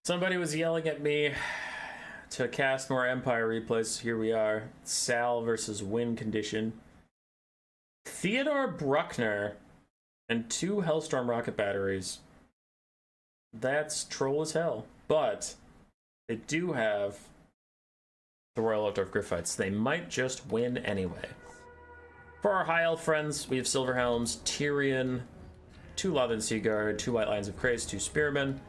Somebody was yelling at me to cast more Empire replays. Here we are. Sal versus win condition. Theodore Bruckner and 2 Hellstorm rocket batteries. That's troll as hell. But they do have the Royal Outdoor Gryphites. They might just win anyway. For our High Elf friends, we have Silver Helms, Tyrion, 2 Lothern Seaguard, 2 White Lions of Krace, 2 Spearmen,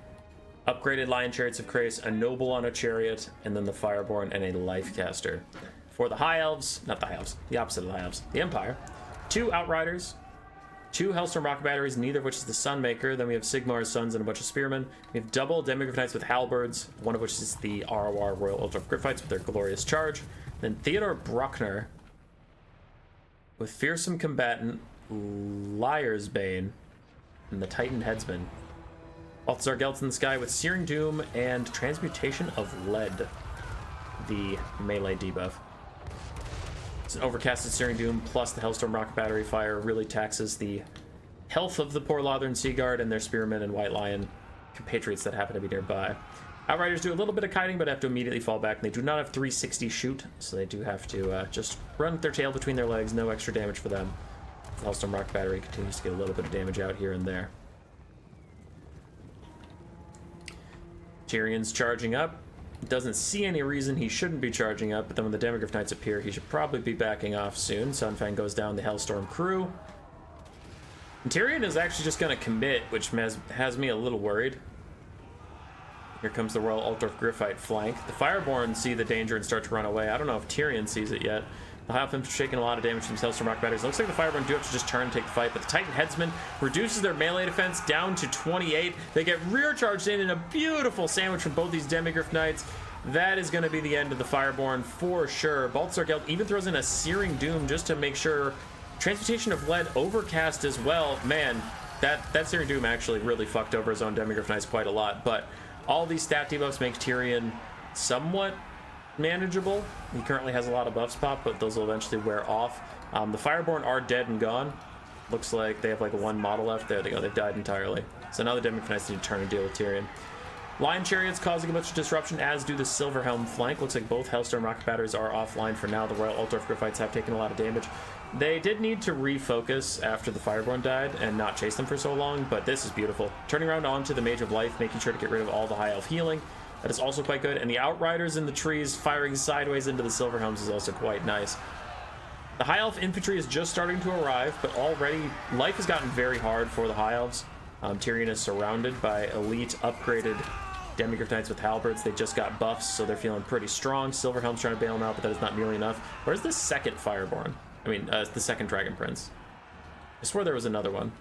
upgraded Lion Chariots of Krace, a Noble on a Chariot, and then the Fireborn and a Lifecaster. For the High Elves, not the High Elves, the opposite of the High Elves, the Empire, 2 Outriders, 2 Hellstorm rocket batteries, neither of which is the Sunmaker. Then we have Sigmar's Sons and a bunch of Spearmen. We have double Demigryph Knights with Halberds, one of which is the ROR Royal Ultra Gryphites with their glorious charge. Then Theodore Bruckner with Fearsome Combatant, Liar's Bane, and the Titan Headsman. Balthazar Gelt's in the sky with Searing Doom and Transmutation of Lead, the melee debuff. It's an overcasted Searing Doom plus the Hellstorm Rocket Battery fire really taxes the health of the poor Lothern Seaguard and their Spearmen and White Lion compatriots that happen to be nearby. Outriders do a little bit of kiting, but have to immediately fall back, and they do not have 360 shoot, so they do have to just run their tail between their legs. No extra damage for them. The Hellstorm Rocket Battery continues to get a little bit of damage out here and there. Tyrion's charging up. Doesn't see any reason he shouldn't be charging up, but then when the Demigryph Knights appear, he should probably be backing off soon. Sunfang goes down the Hellstorm crew. And Tyrion is actually just going to commit, which has me a little worried. Here comes the Royal Altdorf Gryphite flank. The Fireborn see the danger and start to run away. I don't know if Tyrion sees it yet. The High Elf Infantry taking a lot of damage from these Hellstorm Rock Batteries. It looks like the Fireborn do have to just turn and take the fight, but the Titan Headsman reduces their melee defense down to 28. They get rear charged in a beautiful sandwich from both these Demigryph Knights. That is going to be the end of the Fireborn for sure. Balthazar Gelt even throws in a Searing Doom just to make sure. Transmutation of Lead overcast as well. Man, that Searing Doom actually really fucked over his own Demigryph Knights quite a lot, but all these stat debuffs make Tyrion somewhat manageable. He currently has a lot of buffs pop, but those will eventually wear off. The Fireborn are dead and gone. Looks like they have like 1 model left. There they go. They've died entirely. So now the Demigryph Knights need to turn and deal with Tyrion. Lion Chariots causing a bunch of disruption, as do the Silverhelm flank. Looks like both Hellstorm rocket batteries are offline for now. The Royal Altdorf Gryphites have taken a lot of damage. They did need to refocus after the Fireborn died and not chase them for so long, but this is beautiful. Turning around onto the Mage of Life, making sure to get rid of all the High Elf healing. That is also quite good. And the Outriders in the trees firing sideways into the Silverhelms is also quite nice. The High Elf infantry is just starting to arrive, but already life has gotten very hard for the High Elves. Tyrion is surrounded by elite upgraded Demigryph Knights with halberds. They just got buffs, so they're feeling pretty strong. Silverhelm's trying to bail them out, but that is not nearly enough. Where's the second Fireborn? I mean, the second Dragon Prince. I swear there was another one.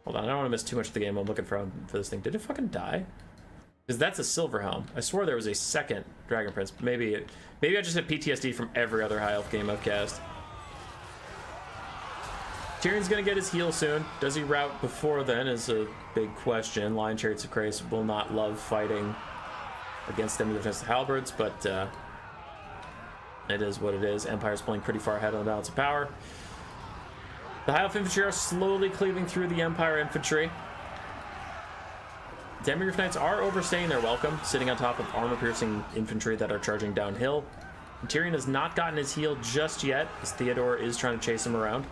Hold on, I don't want to miss too much of the game. I'm looking for this thing. Did it fucking die? Because that's a Silverhelm. I swore there was a second Dragon Prince. Maybe I just had PTSD from every other High Elf game I've cast. Tyrion's gonna get his heal soon. Does he rout before then is a big question. Lion Chariots of Krace will not love fighting against them with halberds, but it is what it is. Empire's pulling pretty far ahead on the balance of power. The High Elf Infantry are slowly cleaving through the Empire Infantry. Demigryph Knights are overstaying their welcome, sitting on top of armor-piercing infantry that are charging downhill. And Tyrion has not gotten his heal just yet, as Theodore is trying to chase him around.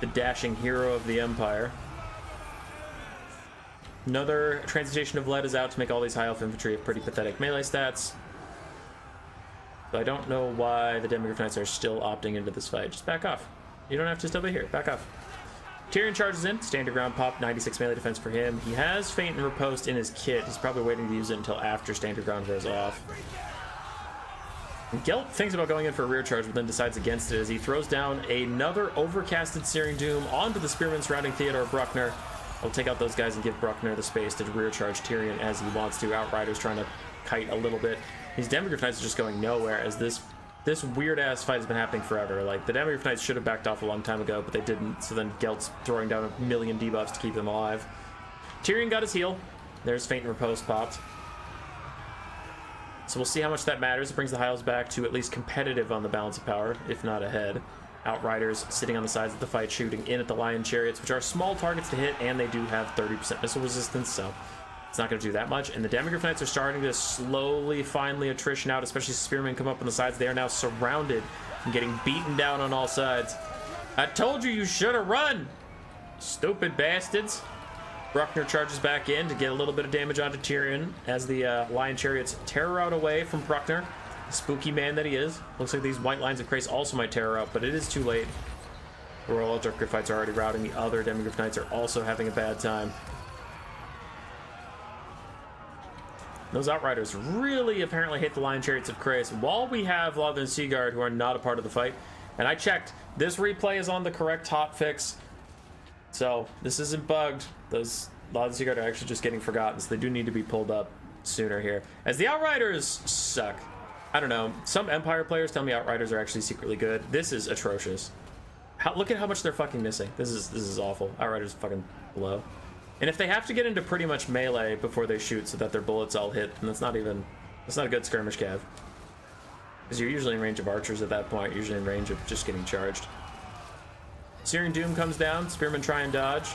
The dashing hero of the Empire. Another Transmutation of Lead is out to make all these High Elf Infantry have pretty pathetic melee stats. So I don't know why the Demigryph Knights are still opting into this fight. Just back off. You don't have to still be here. Back off. Tyrion charges in. Stand your ground pop. 96 melee defense for him. He has Feint and Riposte in his kit. He's probably waiting to use it until after stand your ground wears off. And Gelt thinks about going in for a rear charge, but then decides against it as he throws down another overcasted Searing Doom onto the Spearmen surrounding Theodore Bruckner. I'll take out those guys and give Bruckner the space to rear charge Tyrion as he wants to. Outriders trying to kite a little bit. These Demigryph Knights are just going nowhere as this weird-ass fight has been happening forever. Like, the Demigryph Knights should have backed off a long time ago, but they didn't, so then Gelt's throwing down a million debuffs to keep them alive. Tyrion got his heal. There's Feint and Riposte popped. So we'll see how much that matters. It brings the High Elves back to at least competitive on the balance of power, if not ahead. Outriders sitting on the sides of the fight, shooting in at the Lion Chariots, which are small targets to hit, and they do have 30% missile resistance, so It's not going to do that much. And the Demigryph Knights are starting to slowly, finally attrition out, especially Spearmen come up on the sides. They are now surrounded and getting beaten down on all sides. I told you you should have run, stupid bastards. Bruckner charges back in to get a little bit of damage onto Tyrion as the Lion Chariots tear out away from Bruckner. Spooky man that he is. Looks like these white lines of Krace also might tear her out, but it is too late. The Royal Demigryph Knights are already routing. The other Demigryph Knights are also having a bad time. Those Outriders really apparently hate the Lion Chariots of Krace, while we have Lothar and Seaguard, who are not a part of the fight. And I checked. This replay is on the correct hotfix, so this isn't bugged. Those Lothar and Seaguard are actually just getting forgotten, so they do need to be pulled up sooner here. As the Outriders suck. I don't know. Some Empire players tell me Outriders are actually secretly good. This is atrocious. Look at how much they're fucking missing. This is awful. Outriders fucking blow. And if they have to get into pretty much melee before they shoot so that their bullets all hit, then that's not a good skirmish cav. Because you're usually in range of archers at that point, usually in range of just getting charged. Searing Doom comes down, Spearmen try and dodge.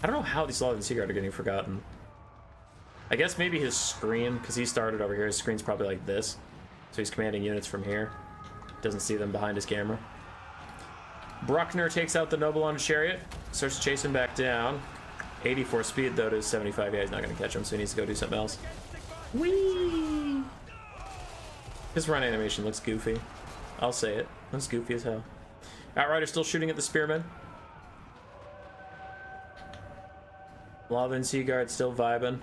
I don't know how these Lothar and Seaguard are getting forgotten. I guess maybe his screen, because he started over here, his screen's probably like this. So he's commanding units from here. Doesn't see them behind his camera. Bruckner takes out the Noble on a chariot, starts chasing back down. 84 speed though to 75. Yeah, he's not going to catch him, so he needs to go do something else. Whee! His run animation looks goofy. I'll say it. Looks goofy as hell. Outrider still shooting at the Spearmen. Lothar and Seaguard still vibing.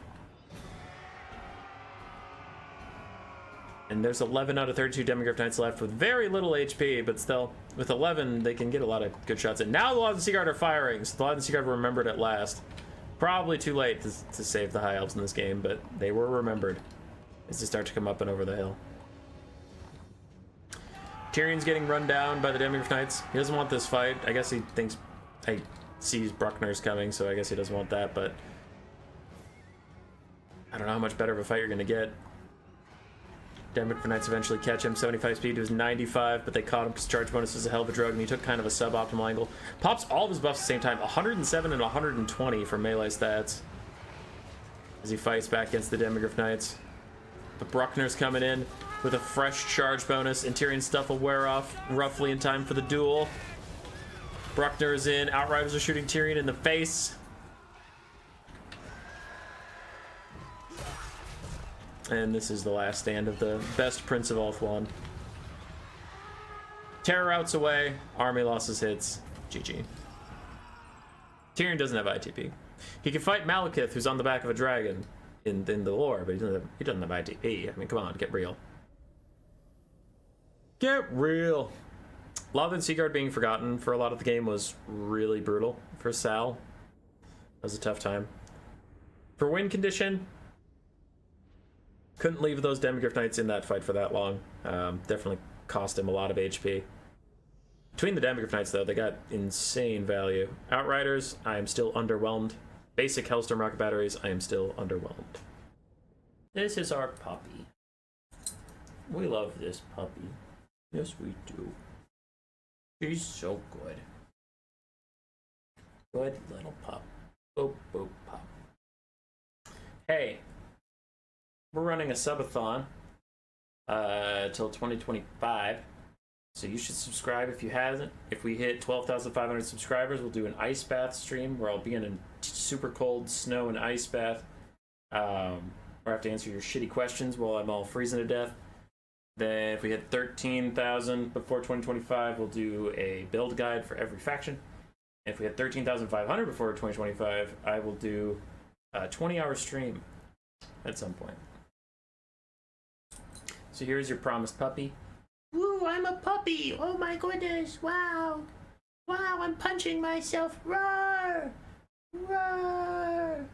And there's 11 out of 32 Demigryph Knights left with very little HP, but still, with 11, they can get a lot of good shots in. Now the Lothar and Seaguard are firing, so the Lothar and Seaguard were remembered at last. Probably too late to save the High Elves in this game, but they were remembered as they start to come up and over the hill. Tyrion's getting run down by the Demigryph Knights. He doesn't want this fight. I guess he thinks... he sees Bruckner's coming, so I guess he doesn't want that, but... I don't know how much better of a fight you're going to get. Demigryph Knights eventually catch him. 75 speed to his 95, but they caught him because charge bonus is a hell of a drug, and he took kind of a suboptimal angle. Pops all of his buffs at the same time, 107 and 120 for melee stats, as he fights back against the Demigryph Knights. But Bruckner's coming in with a fresh charge bonus, and Tyrion's stuff will wear off roughly in time for the duel. Bruckner is in. Outriders are shooting Tyrion in the face. And this is the last stand of the best Prince of Ulthuan. Terror routes away, army losses hits, GG. Tyrion doesn't have ITP. He can fight Malekith, who's on the back of a dragon in the lore, but he doesn't have ITP. I mean, come on, get real. Get real. Lothar and Seaguard being forgotten for a lot of the game was really brutal for Sal. That was a tough time. For win condition, couldn't leave those Demigryph Knights in that fight for that long. Definitely cost him a lot of HP. Between the Demigryph Knights, though, they got insane value. Outriders, I am still underwhelmed. Basic Hellstorm rocket batteries, I am still underwhelmed. This is our puppy. We love this puppy. Yes, we do. She's so good. Good little pup. Boop, boop, pup. Hey. We're running a subathon till 2025, so you should subscribe if you haven't. If we hit 12,500 subscribers, we'll do an ice bath stream where I'll be in a super cold snow and ice bath, where I have to answer your shitty questions while I'm all freezing to death. Then if we hit 13,000 before 2025, we'll do a build guide for every faction. If we hit 13,500 before 2025, I will do a 20-hour stream at some point. So here's your promised puppy. Woo, I'm a puppy! Oh my goodness, wow! Wow, I'm punching myself! Roar! Roar!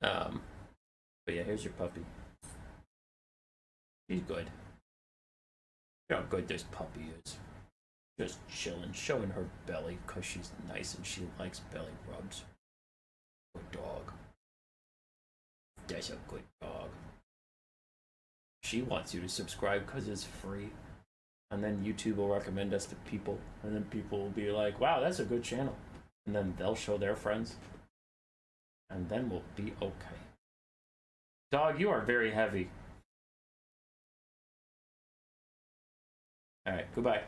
But yeah, here's your puppy. She's good. Look how good this puppy is. Just chilling, showing her belly because she's nice and she likes belly rubs. Good dog. That's a good dog. She wants you to subscribe because it's free. And then YouTube will recommend us to people. And then people will be like, wow, that's a good channel. And then they'll show their friends. And then we'll be okay. Dog, you are very heavy. All right, goodbye.